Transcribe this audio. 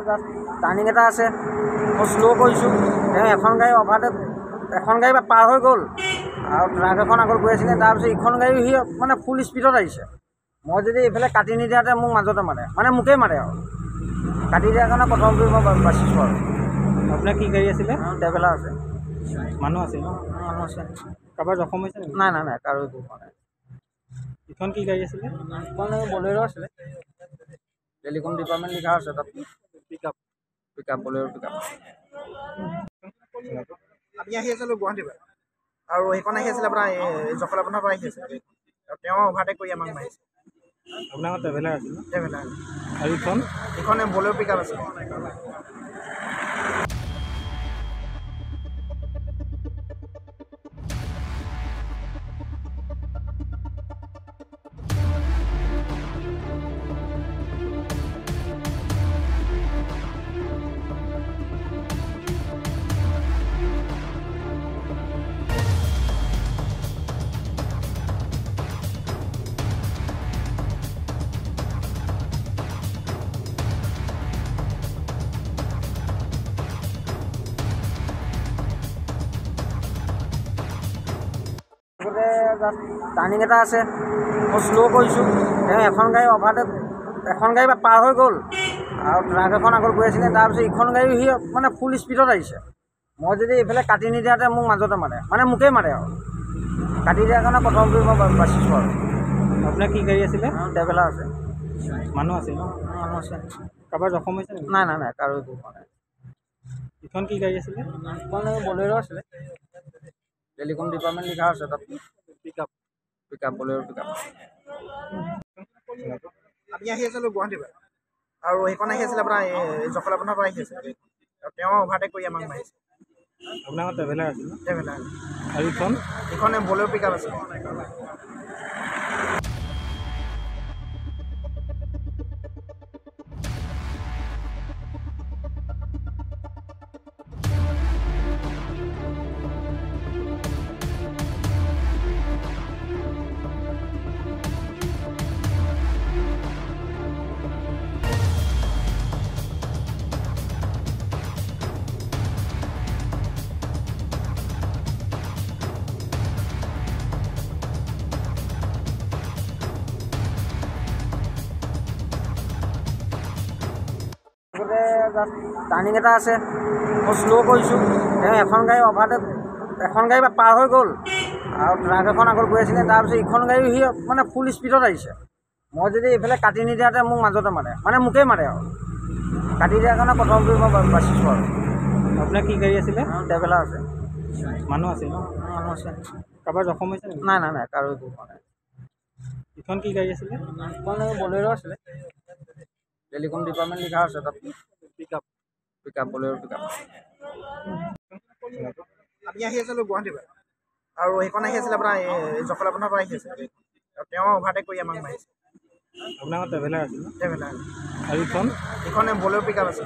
Just turning এটা আছে, মই শ্ল' কৰিছোঁ, এখন গাড়ী অভাৰটেক, এখন গাড়ী পাৰ হৈ গ'ল আৰু ট্ৰাক এখন আগত গৈ আছিলে, তাৰপিছত ইখন গাড়ীও সি মানে ফুল স্পীডত আহিছে। মই যদি এইফালে কাটি নিদিয়াতে মোক মাজতে মানে মোকেই মাৰে আৰু কাটি দিয়াৰ কাৰণে প্ৰথমটো মই বাচিছোঁ আৰু। আপোনাৰ কি গাড়ী আছিলে? ট্ৰেভেলাৰ আছে। মানুহ আছে ন? মানুহ আছে। কাৰোবাৰ জখম হৈছে নেকি? নাই কাৰো একো হোৱা নাই। ইখন কি গাড়ী আছিলে? ইখন বলেৰ' আছিলে, টেলিকম ডিপাৰ্টমেণ্ট লিখা আছে তাত। পিক আপ বলেৰ' পিক আপ। আমি আহি আছিলোঁ গুৱাহাটীৰ পৰা, আৰু সেইখন আহি আছিলে আপোনাৰ জখলাবন্ধাৰ পৰা আহি আছিলে, আৰু তেওঁ অভাৰটেক কৰি আমাক মাৰিছে। আপোনাৰ ট্ৰেভেলাৰ আছিল? ট্ৰেভেলাৰ। আৰু এইখন বলেৰ' পিক আপ আছে। জাষ্ট টাৰ্ণিং এটা আছে, মই শ্ল' কৰিছোঁ, এখন গাড়ী অভাৰটেক, এখন গাড়ী পাৰ হৈ গ'ল আৰু ট্ৰাক এখন আগত গৈ আছিলে, তাৰপিছত ইখন গাড়ীও সি মানে ফুল স্পীডত আহিছে। মই যদি এইফালে কাটি নিদিয়াতে মোক মাজতে মানে মোকেই মাৰে আৰু কাটি দিয়াৰ কাৰণে প্ৰথমটো মই বাচিছোঁ আৰু। আপোনাৰ কি গাড়ী আছিলে? ট্ৰেভেলাৰ আছে। মানুহ আছে ন? মানুহ আছে। কাৰোবাৰ জখম হৈছে নেকি? নাই কাৰো একো হোৱা নাই। ইখন কি গাড়ী আছিলে? ইখন বলেৰ' আছিলে, টেলিকম ডিপাৰ্টমেণ্ট লিখা আছে তাত। পিক আপ বলেৰ' পিক আপ। আমি আহি আছিলোঁ গুৱাহাটীৰ পৰা, আৰু সেইখন আহি আছিলে আপোনাৰ জখলাবন্ধাৰ পৰা আহি আছিলে, আৰু তেওঁ অভাৰটেক কৰি আমাক মাৰিছে। আপোনাৰ ট্ৰেভেলাৰ আছিল? ট্ৰেভেলাৰ। আৰু এইখন বলেৰ' পিক আপ আছে। জাষ্ট টাৰ্ণিং এটা আছে, মই শ্ল' কৰিছোঁ, এখন গাড়ী অভাৰটেক, এখন গাড়ী পাৰ হৈ গ'ল আৰু ট্ৰাক এখন আগত গৈ আছিলে, তাৰপিছত ইখন গাড়ীও সি মানে ফুল স্পীডত আহিছে। মই যদি এইফালে কাটি নিদিয়াতে মোক মাজতে মানে মোকেই মাৰে আৰু কাটি দিয়াৰ কাৰণে প্ৰথমটো মই বাচিছোঁ আৰু। আপোনাৰ কি গাড়ী আছিলে? ট্ৰেভেলাৰ আছে। মানুহ আছে ন? মানুহ আছে। কাৰোবাৰ জখম হৈছে নেকি? নাই কাৰো একো হোৱা নাই। ইখন কি গাড়ী আছিলে? ইখন বলেৰ' আছিলে, টেলিকম ডিপাৰ্টমেণ্ট লিখা আছে তাত। পিক আপ বলেৰ' পিক আপ। আমি আহি আছিলোঁ গুৱাহাটীৰ পৰা, আৰু সেইখন আহি আছিলে আপোনাৰ জখলাবন্ধাৰ পৰা আহি আছিলে, আৰু তেওঁ অভাৰটেক কৰি আমাক মাৰিছে। আপোনাৰ ট্ৰেভেলাৰ আছিল? ট্ৰেভেলাৰ। আৰু এইখন বলেৰ' পিক আপ আছে।